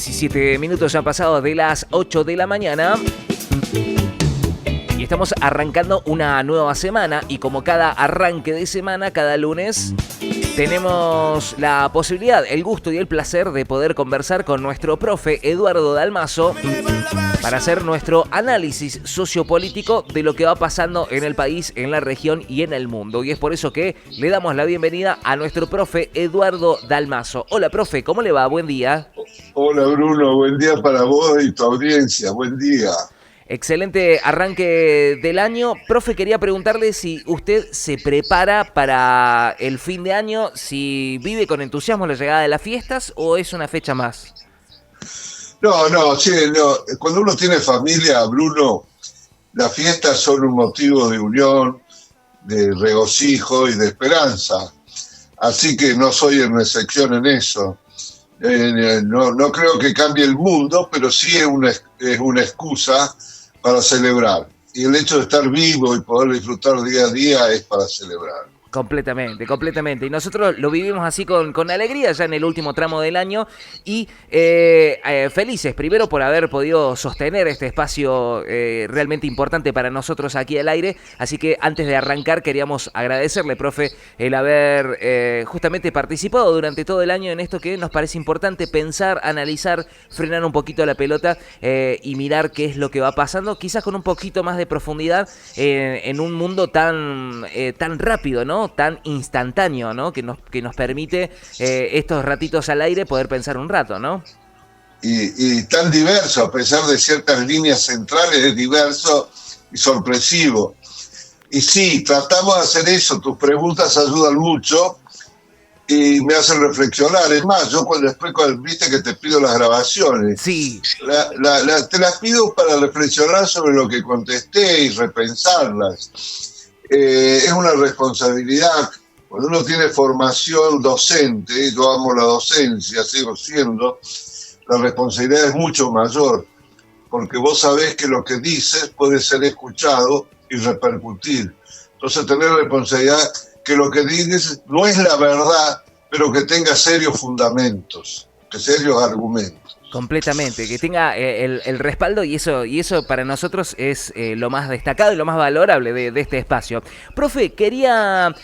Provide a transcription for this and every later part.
17 minutos ya pasados de las 8 de la mañana. Y estamos arrancando una nueva semana. Y como cada arranque de semana, cada lunes, tenemos la posibilidad, el gusto y el placer de poder conversar con nuestro profe Eduardo Dalmaso para hacer nuestro análisis sociopolítico de lo que va pasando en el país, en la región y en el mundo. Y es por eso que le damos la bienvenida a nuestro profe Eduardo Dalmaso. Hola, profe, ¿cómo le va? Buen día. Hola, Bruno, buen día para vos y tu audiencia, buen día. Excelente arranque del año. Profe, quería preguntarle si usted se prepara para el fin de año, si vive con entusiasmo la llegada de las fiestas o es una fecha más. Sí, cuando uno tiene familia, Bruno, las fiestas son un motivo de unión, de regocijo y de esperanza. Así que no soy una excepción en eso. No creo que cambie el mundo, pero sí es una excusa para celebrar. Y el hecho de estar vivo y poder disfrutar día a día es para celebrar. Completamente. Y nosotros lo vivimos así con alegría ya en el último tramo del año y felices, primero por haber podido sostener este espacio realmente importante para nosotros aquí al aire. Así que antes de arrancar queríamos agradecerle, profe, el haber justamente participado durante todo el año en esto que nos parece importante, pensar, analizar, frenar un poquito la pelota y mirar qué es lo que va pasando, quizás con un poquito más de profundidad en un mundo tan rápido, ¿no? Tan instantáneo, ¿no? Que nos permite estos ratitos al aire poder pensar un rato, ¿no? Y tan diverso, a pesar de ciertas líneas centrales, es diverso y sorpresivo. Y sí, tratamos de hacer eso, tus preguntas ayudan mucho y me hacen reflexionar. Es más, yo después viste que te pido las grabaciones, sí, te las pido para reflexionar sobre lo que contesté y repensarlas. Es una responsabilidad. Cuando uno tiene formación docente, yo amo la docencia, sigo siendo, la responsabilidad es mucho mayor, porque vos sabés que lo que dices puede ser escuchado y repercutir. Entonces tener la responsabilidad que lo que dices no es la verdad, pero que tenga serios fundamentos, que serios argumentos. Completamente, que tenga el respaldo y eso para nosotros es lo más destacado y lo más valorable de este espacio. Profe, quería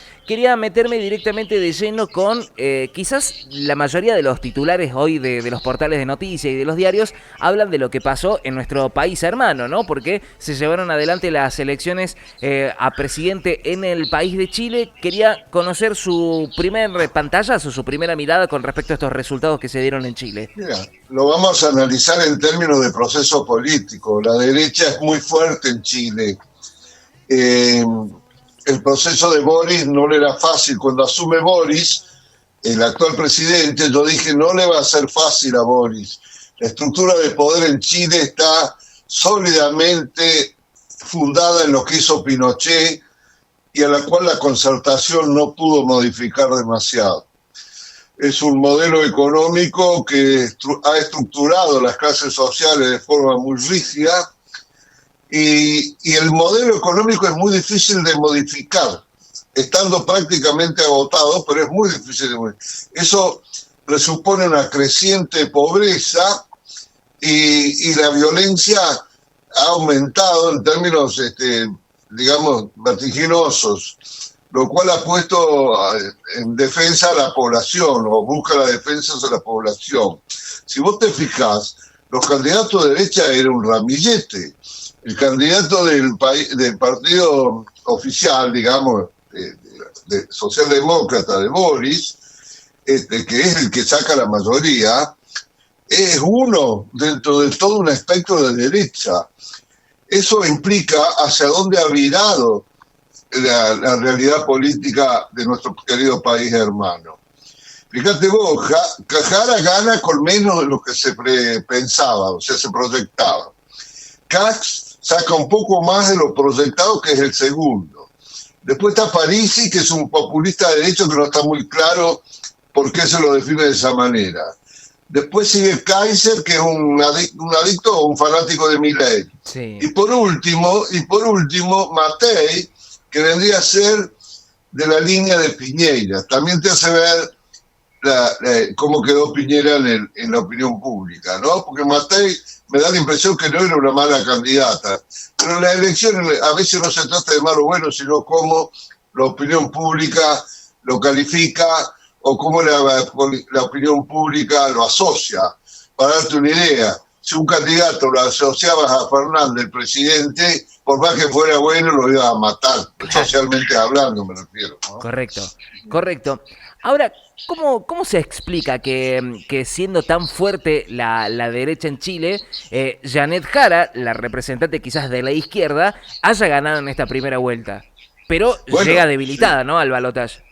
meterme directamente de lleno con quizás la mayoría de los titulares hoy de los portales de noticias y de los diarios hablan de lo que pasó en nuestro país hermano, ¿no? Porque se llevaron adelante las elecciones a presidente en el país de Chile. Quería conocer su primer pantallazo, su primera mirada con respecto a estos resultados que se dieron en Chile. Mira, lo vamos a analizar en términos de proceso político. La derecha es muy fuerte en Chile. El proceso de Boris no le era fácil. Cuando asume Boris, el actual presidente, yo dije, no le va a ser fácil a Boris. La estructura de poder en Chile está sólidamente fundada en lo que hizo Pinochet y a la cual la concertación no pudo modificar demasiado. Es un modelo económico que ha estructurado las clases sociales de forma muy rígida y el modelo económico es muy difícil de modificar, estando prácticamente agotado, pero es muy difícil de modificar. Eso presupone una creciente pobreza y la violencia ha aumentado en términos, digamos, vertiginosos, lo cual ha puesto en defensa a la población, o busca la defensa de la población. Si vos te fijás, los candidatos de derecha eran un ramillete. El candidato del partido oficial, digamos, de socialdemócrata de Boris, que es el que saca la mayoría, es uno dentro de todo un espectro de derecha. Eso implica hacia dónde ha virado la realidad política de nuestro querido país hermano. Fíjate vos, Jara gana con menos de lo que se pensaba, o sea, se proyectaba. Katz saca un poco más de lo proyectado, que es el segundo. Después está Parisi, que es un populista de derecho que no está muy claro por qué se lo define de esa manera. Después sigue Kaiser, que es un adicto o un fanático de Milei. Sí. Y por último, Matei, que vendría a ser de la línea de Piñera. También te hace ver cómo quedó Piñera en la opinión pública, ¿no? Porque Matei me da la impresión que no era una mala candidata. Pero en las elecciones a veces no se trata de malo o bueno, sino cómo la opinión pública lo califica o cómo la opinión pública lo asocia. Para darte una idea, si un candidato lo asociabas a Fernández, el presidente, por más que fuera bueno, lo iba a matar, socialmente hablando me refiero, ¿no? Correcto, correcto. Ahora, ¿cómo se explica que siendo tan fuerte la derecha en Chile, Janet Jara, la representante quizás de la izquierda, haya ganado en esta primera vuelta? Pero bueno, llega debilitada, ¿no?, al balotaje.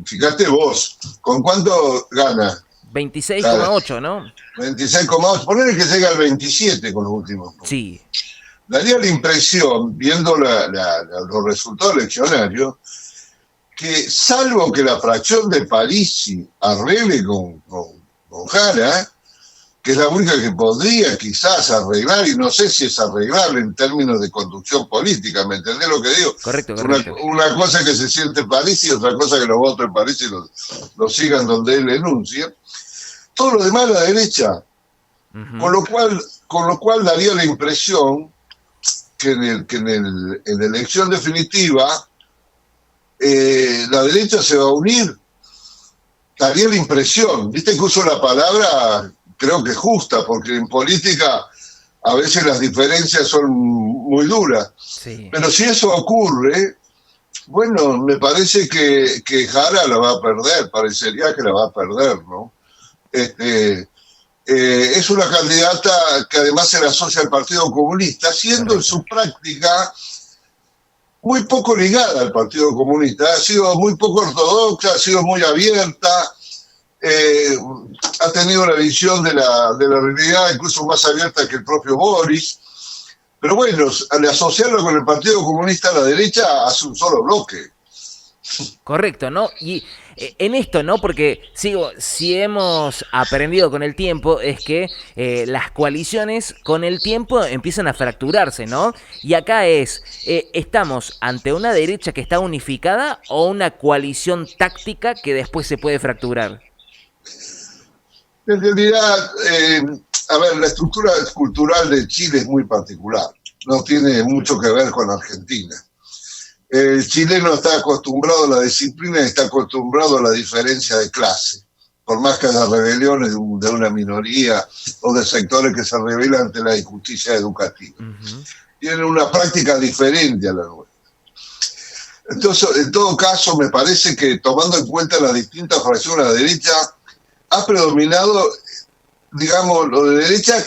Fíjate vos, ¿con cuánto gana? 26,8, ¿no? 26,8, ponele que llega al 27 con los últimos puntos. Sí. Daría la impresión, viendo los resultados eleccionarios, que salvo que la fracción de Parisi arregle con Jara, que es la única que podría quizás arreglar, y no sé si es arreglarle en términos de conducción política, ¿me entendés lo que digo? Correcto. Una cosa es que se siente Parisi y otra cosa es que los votos de Parisi lo sigan donde él enuncia. Todo lo demás la derecha. Uh-huh. Con lo cual daría la impresión que en la elección definitiva la derecha se va a unir. Daría la impresión, viste que uso la palabra, creo que justa, porque en política a veces las diferencias son muy duras. Sí. Pero si eso ocurre, bueno, me parece que Jara la va a perder, parecería que la va a perder, ¿no? Es una candidata que además se le asocia al Partido Comunista, siendo en su práctica muy poco ligada al Partido Comunista, ha sido muy poco ortodoxa, ha sido muy abierta, ha tenido una visión de la realidad incluso más abierta que el propio Boris, pero bueno, al asociarlo con el Partido Comunista, la derecha hace un solo bloque. Correcto, ¿no? Y en esto, ¿no? Porque si hemos aprendido con el tiempo es que las coaliciones con el tiempo empiezan a fracturarse, ¿no? Y acá ¿estamos ante una derecha que está unificada o una coalición táctica que después se puede fracturar? En realidad, a ver, la estructura cultural de Chile es muy particular, no tiene mucho que ver con Argentina. El chileno está acostumbrado a la disciplina y está acostumbrado a la diferencia de clase. Por más que haya rebeliones de una minoría o de sectores que se rebelan ante la injusticia educativa. Uh-huh. Tienen una práctica diferente a la nuestra. Entonces, en todo caso, me parece que tomando en cuenta las distintas fracciones de la derecha, ha predominado, digamos, lo de derecha,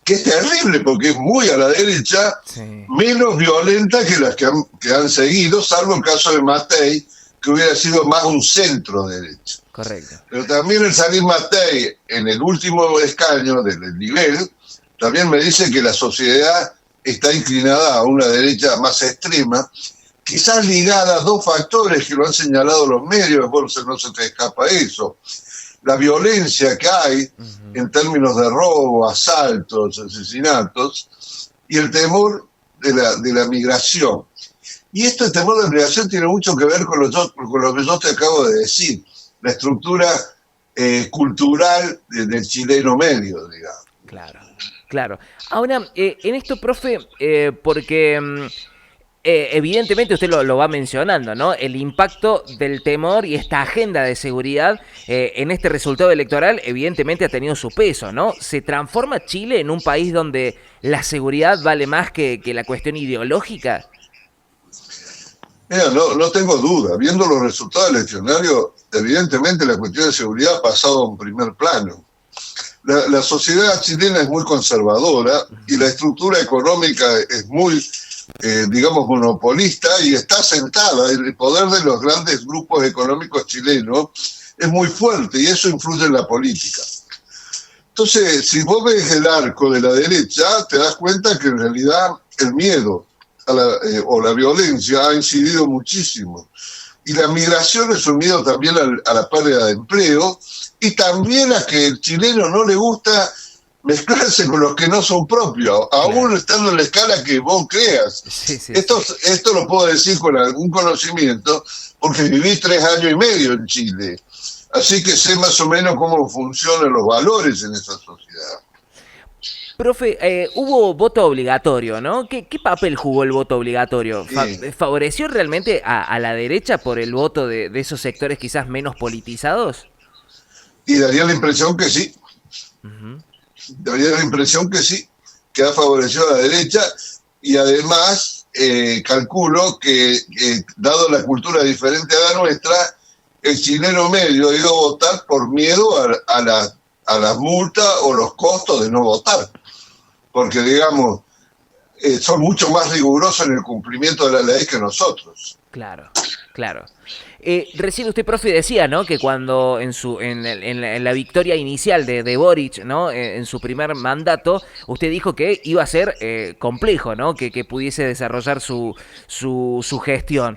que es terrible porque es muy a la derecha, sí, menos violenta que las que han seguido, salvo el caso de Matei, que hubiera sido más un centro derecha. Correcto. Pero también el salir Matei en el último escaño del nivel, también me dice que la sociedad está inclinada a una derecha más extrema, quizás ligada a dos factores que lo han señalado los medios, bueno, no se te escapa eso. La violencia que hay en términos de robo, asaltos, asesinatos, y el temor de la migración. Y este temor de la migración tiene mucho que ver con lo que yo te acabo de decir, la estructura cultural del chileno medio, digamos. Claro, claro. Ahora, en esto, profe, porque... evidentemente usted lo va mencionando, ¿no? El impacto del temor y esta agenda de seguridad en este resultado electoral evidentemente ha tenido su peso, ¿no? ¿Se transforma Chile en un país donde la seguridad vale más que la cuestión ideológica? Mira, no tengo duda. Viendo los resultados eleccionarios, evidentemente la cuestión de seguridad ha pasado a un primer plano. La sociedad chilena es muy conservadora y la estructura económica es muy... digamos, monopolista y está sentada. El poder de los grandes grupos económicos chilenos es muy fuerte y eso influye en la política. Entonces, si vos ves el arco de la derecha, te das cuenta que en realidad el miedo o la violencia ha incidido muchísimo. Y la migración es un miedo también a la pérdida de empleo y también a que el chileno no le gusta mezclarse con los que no son propios, aún estando en la escala que vos creas. Sí. Esto lo puedo decir con algún conocimiento, porque viví 3 años y medio en Chile. Así que sé más o menos cómo funcionan los valores en esa sociedad. Profe, hubo voto obligatorio, ¿no? ¿Qué papel jugó el voto obligatorio? Sí. ¿Favoreció realmente a la derecha por el voto de esos sectores quizás menos politizados? Y daría la impresión que sí, Ujú. daría la impresión que sí, que ha favorecido a la derecha y además calculo que, dado la cultura diferente a la nuestra, el chileno medio ha ido a votar por miedo a las multas o los costos de no votar, porque digamos, son mucho más rigurosos en el cumplimiento de la ley que nosotros. Claro, claro. Recién usted, profe, decía, ¿no? Que cuando en la victoria inicial de Boric, ¿no? En su primer mandato, usted dijo que iba a ser complejo, ¿no? Que pudiese desarrollar su gestión.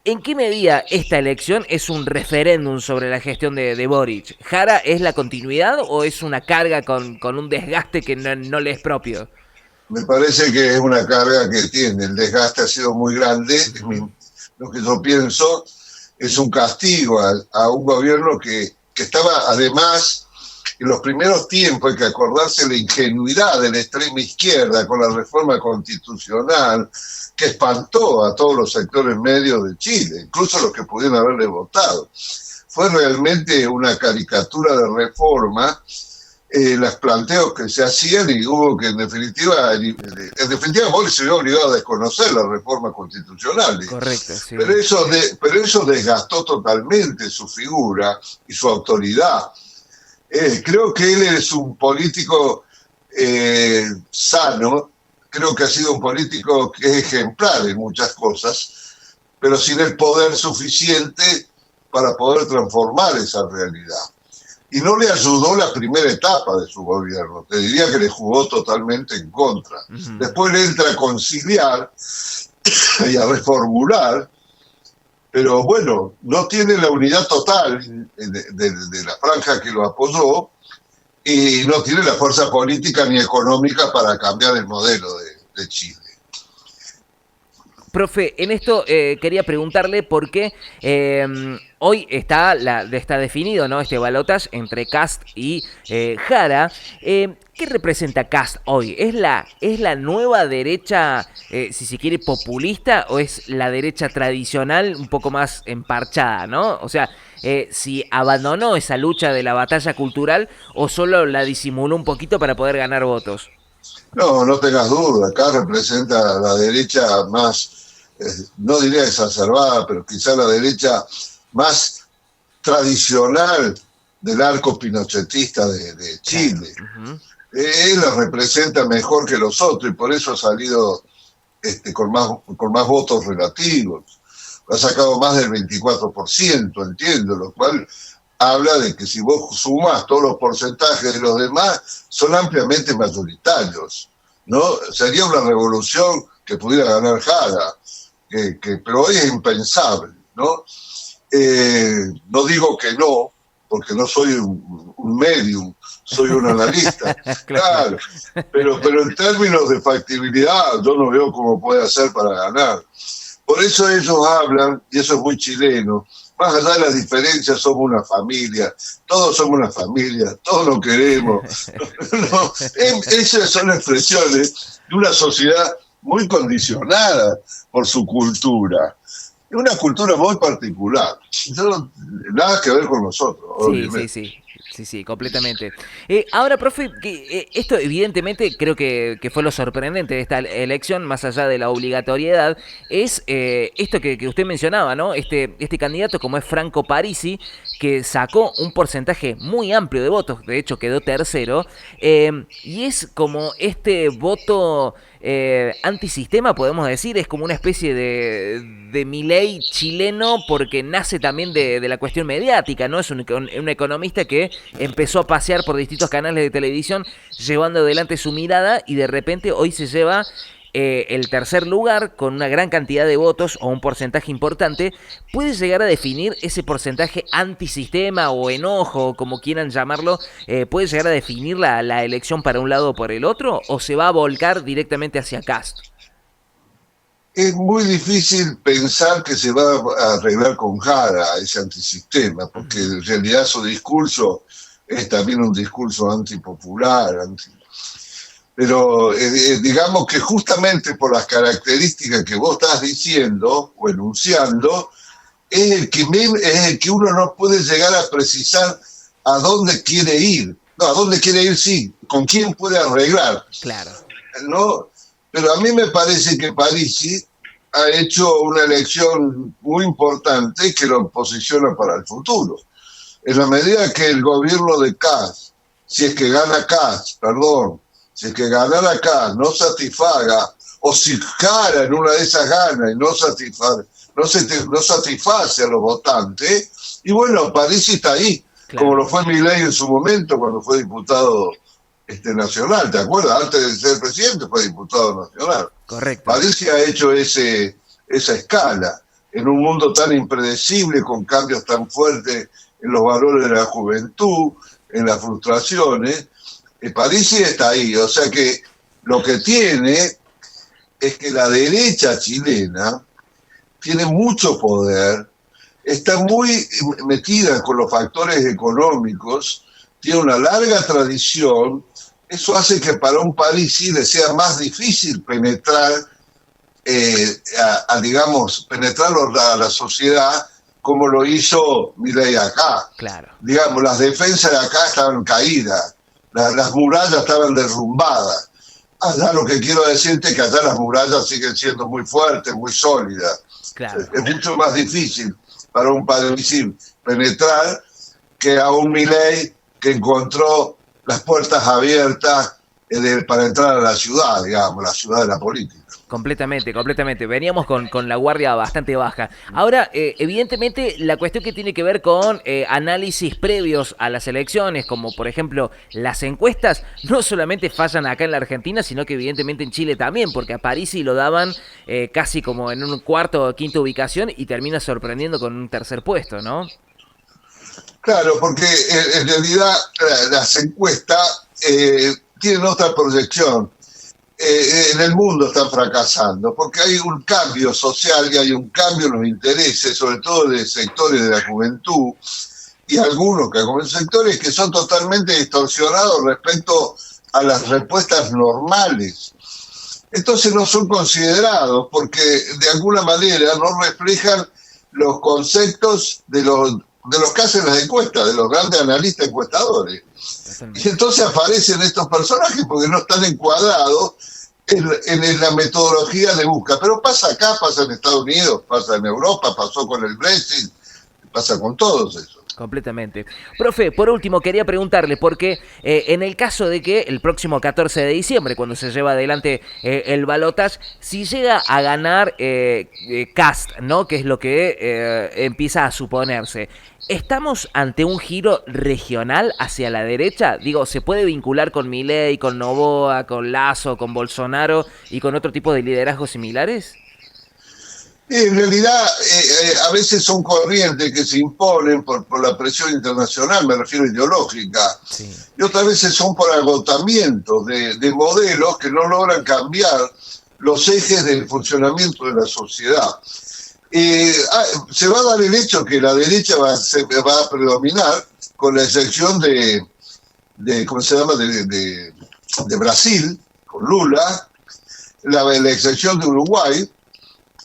¿En qué medida esta elección es un referéndum sobre la gestión de Boric? ¿Jara es la continuidad o es una carga con un desgaste que no le es propio? Me parece que es una carga que tiene, el desgaste ha sido muy grande, Ujú. lo que yo pienso es un castigo a un gobierno que estaba además en los primeros tiempos, hay que acordarse la ingenuidad de la extrema izquierda con la reforma constitucional que espantó a todos los sectores medios de Chile, incluso los que pudieron haberle votado. Fue realmente una caricatura de reforma, los planteos que se hacían y hubo que en definitiva Boris se vio obligado a desconocer la reforma constitucional. Correcto, sí. Pero eso desgastó totalmente su figura y su autoridad. Creo que él es un político sano, creo que ha sido un político que es ejemplar en muchas cosas, pero sin el poder suficiente para poder transformar esa realidad. Y no le ayudó la primera etapa de su gobierno, te diría que le jugó totalmente en contra. Ujú. Después le entra a conciliar y a reformular, pero bueno, no tiene la unidad total de la franja que lo apoyó y no tiene la fuerza política ni económica para cambiar el modelo de Chile. Profe, en esto quería preguntarle por qué hoy está definido, ¿no? Este balotaje entre Kast y Jara. ¿Qué representa Kast hoy? ¿Es la nueva derecha, si se quiere, populista o es la derecha tradicional un poco más emparchada, ¿no? O sea, si abandonó esa lucha de la batalla cultural o solo la disimuló un poquito para poder ganar votos. No, no tengas duda, acá representa la derecha más, no diría exacerbada, pero quizá la derecha más tradicional del arco pinochetista de Claro. Chile. Uh-huh. Él la representa mejor que los otros y por eso ha salido con más votos relativos. Ha sacado más del 24%, entiendo, lo cual habla de que si vos sumás todos los porcentajes de los demás, son ampliamente mayoritarios, ¿no? Sería una revolución que pudiera ganar Jara, pero hoy es impensable, ¿no? No digo que no, porque no soy un medium, soy un analista, claro, pero en términos de factibilidad yo no veo cómo puede hacer para ganar. Por eso ellos hablan, y eso es muy chileno, más allá de las diferencias somos una familia, todos somos una familia, todos nos queremos. No, esas son expresiones de una sociedad muy condicionada por su cultura. Es una cultura muy particular. No, nada que ver con nosotros, Sí, sí, obviamente. sí. Sí, sí, completamente. Ahora, profe, esto evidentemente creo que fue lo sorprendente de esta elección, más allá de la obligatoriedad, es esto que usted mencionaba, ¿no? Este candidato como es Franco Parisi, que sacó un porcentaje muy amplio de votos, de hecho quedó tercero, y es como este voto antisistema, podemos decir, es como una especie de Milei chileno porque nace también de la cuestión mediática, ¿no? Es un economista que empezó a pasear por distintos canales de televisión llevando adelante su mirada y de repente hoy se lleva el tercer lugar con una gran cantidad de votos o un porcentaje importante. ¿Puede llegar a definir ese porcentaje antisistema o enojo, como quieran llamarlo? ¿Puede llegar a definir la elección para un lado o por el otro? ¿O se va a volcar directamente hacia Kast? Es muy difícil pensar que se va a arreglar con Jara ese antisistema, porque en realidad su discurso es también un discurso antipopular, pero digamos que justamente por las características que vos estás diciendo o enunciando, es el que uno no puede llegar a precisar a dónde quiere ir. No, a dónde quiere ir sí, con quién puede arreglar. Claro. ¿No? Pero a mí me parece que Parisi ha hecho una elección muy importante que lo posiciona para el futuro. En la medida que el gobierno de Kast, si es que gana Kast, perdón, si es que ganara Kast no satisfaga, o si Jara en una de esas gana y no satisface a los votantes, y bueno, Parisi está ahí, Claro. como lo fue Milei en su momento cuando fue diputado nacional, ¿te acuerdas? Antes de ser presidente fue diputado nacional. Correcto. Parisi ha hecho esa escala en un mundo tan impredecible, con cambios tan fuertes en los valores de la juventud, en las frustraciones. Parisi está ahí, o sea que lo que tiene es que la derecha chilena tiene mucho poder, está muy metida con los factores económicos, tiene una larga tradición. Eso hace que para un Parisi le sea más difícil penetrar, digamos, penetrar a la sociedad como lo hizo Milei acá. Claro. Digamos, las defensas de acá estaban caídas, las murallas estaban derrumbadas. Allá lo que quiero decirte es que allá las murallas siguen siendo muy fuertes, muy sólidas. Claro. Es mucho más difícil para un Parisi penetrar que a un Milei que encontró las puertas abiertas para entrar a la ciudad, digamos, la ciudad de la política. Completamente, completamente. Veníamos con la guardia bastante baja. Ahora, evidentemente, la cuestión que tiene que ver con análisis previos a las elecciones, como por ejemplo las encuestas, no solamente fallan acá en la Argentina, sino que evidentemente en Chile también, porque a Parisi lo daban casi como en un cuarto o quinta ubicación y termina sorprendiendo con un tercer puesto, ¿no? Claro, porque en realidad las encuestas tienen otra proyección. En el mundo están fracasando, porque hay un cambio social y hay un cambio en los intereses, sobre todo de sectores de la juventud, y algunos sectores que son totalmente distorsionados respecto a las respuestas normales. Entonces no son considerados porque de alguna manera no reflejan los conceptos de los que hacen las encuestas, de los grandes analistas encuestadores. Y entonces aparecen estos personajes porque no están encuadrados en la metodología de búsqueda. Pero pasa acá, pasa en Estados Unidos, pasa en Europa, pasó con el Brexit, pasa con todos esos. Completamente. Profe, por último quería preguntarle, porque en el caso de que el próximo 14 de diciembre, cuando se lleva adelante el balotaje, si llega a ganar Kast, ¿no? Que es lo que empieza a suponerse, ¿estamos ante un giro regional hacia la derecha? Digo, ¿se puede vincular con Milei, con Noboa, con Lasso, con Bolsonaro y con otro tipo de liderazgos similares? En realidad, a veces son corrientes que se imponen por la presión internacional, me refiero ideológica, sí. Y otras veces son por agotamiento de modelos que no logran cambiar los ejes del funcionamiento de la sociedad. Se va a dar el hecho que la derecha va a predominar, con la excepción ¿cómo se llama?, de Brasil, con Lula, la excepción de Uruguay,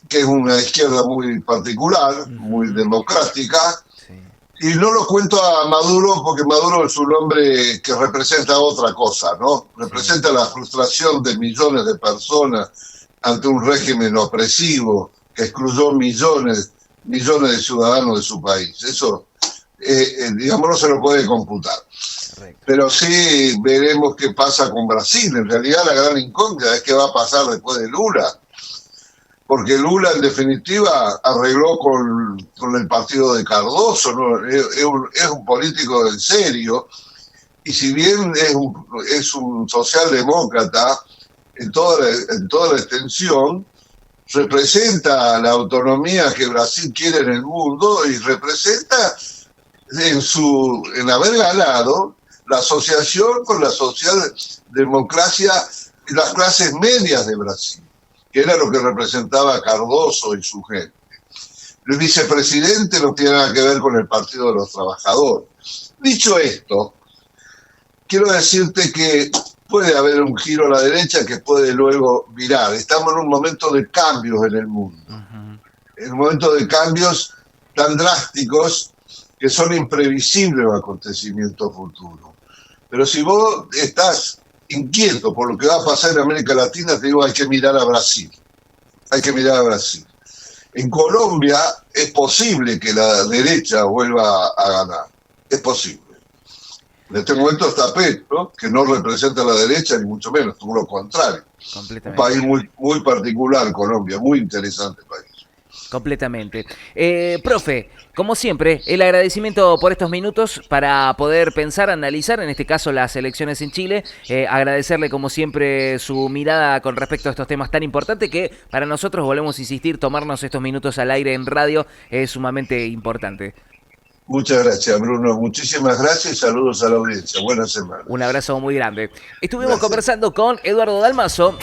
que es una izquierda muy particular, muy democrática, sí. Y no lo cuento a Maduro porque Maduro es un hombre que representa otra cosa, ¿no? Representa sí. La frustración de millones de personas ante un régimen opresivo que excluyó millones de ciudadanos de su país. Eso, digamos, no se lo puede computar. Correcto. Pero sí veremos qué pasa con Brasil. En realidad la gran incógnita es qué va a pasar después de Lula. Porque Lula, en definitiva, arregló con el partido de Cardoso, ¿no? Es un político en serio, y si bien es un socialdemócrata en toda la extensión, representa la autonomía que Brasil quiere en el mundo y representa en haber ganado la asociación con la socialdemocracia y las clases medias de Brasil, que era lo que representaba Cardoso y su gente. El vicepresidente no tiene nada que ver con el Partido de los Trabajadores. Dicho esto, quiero decirte que puede haber un giro a la derecha que puede luego virar. Estamos en un momento de cambios en el mundo. En un momento de cambios tan drásticos que son imprevisibles los acontecimientos futuros. Pero si vos estás inquieto por lo que va a pasar en América Latina, te digo, hay que mirar a Brasil. Hay que mirar a Brasil. En Colombia es posible que la derecha vuelva a ganar. Es posible. En este momento está Petro, que no representa a la derecha, ni mucho menos, todo lo contrario. Un país muy particular, Colombia, muy interesante país. Completamente. Profe, como siempre, el agradecimiento por estos minutos para poder pensar, analizar, en este caso las elecciones en Chile. Agradecerle como siempre su mirada con respecto a estos temas tan importantes que para nosotros, volvemos a insistir, tomarnos estos minutos al aire en radio es sumamente importante. Muchas gracias, Bruno. Muchísimas gracias y saludos a la audiencia. Buena semana. Un abrazo muy grande. Estuvimos conversando con Eduardo Dalmaso,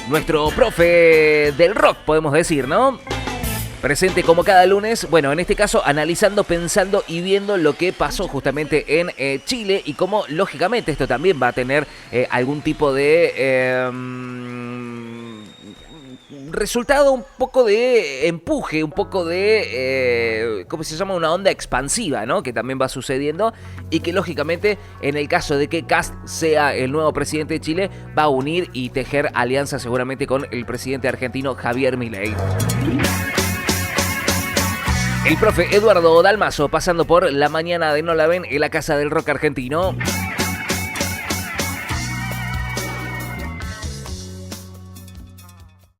nuestro profe del rock, podemos decir, ¿no? Presente como cada lunes, bueno, en este caso analizando, pensando y viendo lo que pasó justamente en Chile y cómo, lógicamente, esto también va a tener algún tipo de resultado, un poco de empuje, un poco de, ¿cómo se llama? Una onda expansiva, ¿no? Que también va sucediendo y que, lógicamente, en el caso de que Kast sea el nuevo presidente de Chile, va a unir y tejer alianzas seguramente con el presidente argentino Javier Milei. El profe Eduardo Dalmaso pasando por la mañana de No La Ven en la Casa del Rock Argentino.